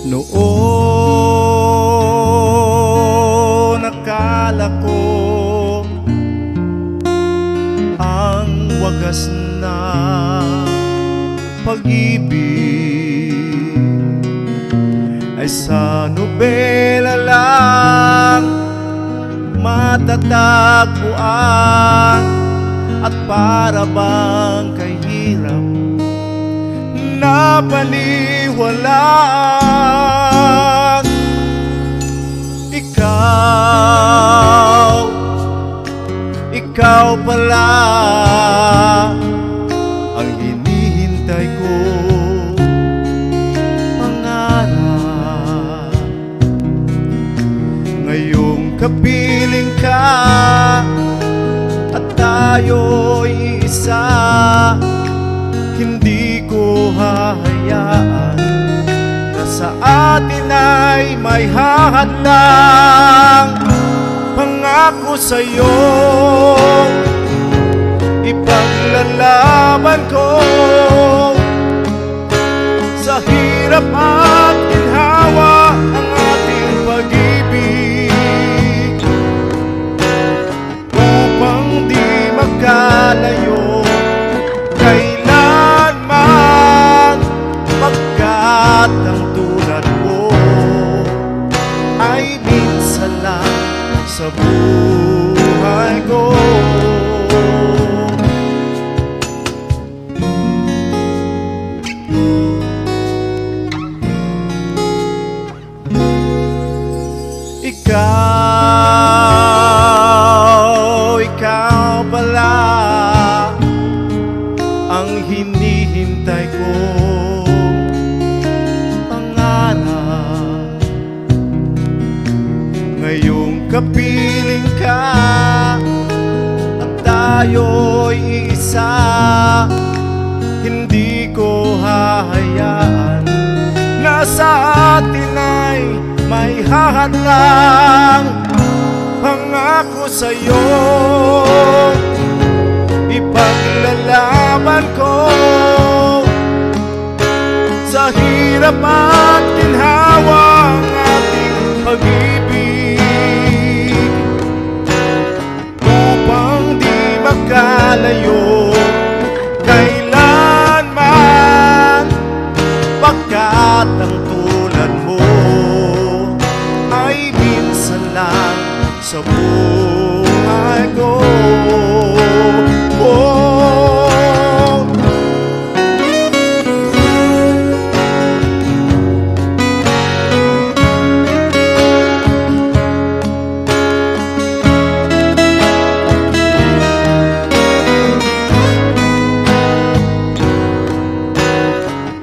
Noon akala ko ang wagas na pag-ibig ay sa nobela lang matatagpuan, at para bang kahirap na paniwalaan. Ikaw pala ang hinihintay ko, pangarap. Ngayong kapiling ka at tayo'y isa, hindi ko hahayaan na sa atin ay may hahadlang. Pangako sa'yo, ipaglalaban ko sa hirap at ginhawa ang ating pag-ibig, upang di magkalayo kailanman, pagkat ang tulad mo ay minsan lang sa buhay ko. Ikaw pala ang hinihintay ko, pangarap. Ngayong kapiling ka at tayo'y isa, hindi ko hahayaan na sa atin ay may hahadlang. Pangako sa'yo, ipaglalaban ko sa hirap at ginhawa ang ating pag-ibig, upang di magkalayo kailanman, pagkat ang tulad mo ay minsan lang sa buhay ko. Oh,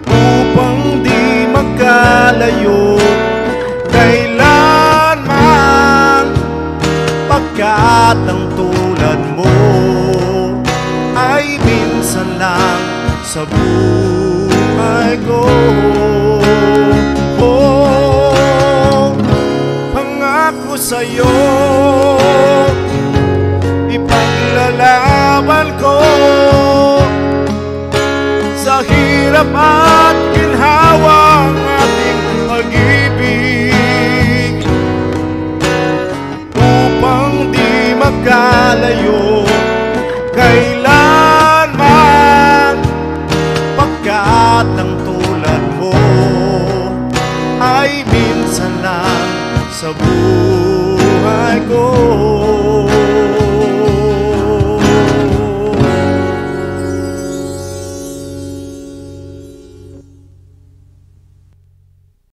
upang di magkalayo kailanman, pagkat ang tulad mo ay minsan lang sa buhay ko. Oh, pangako sa'yo, ipaglalaban ko sa hirap at ginhawa ang ating pag-ibig, upang di magkalayo kailanman,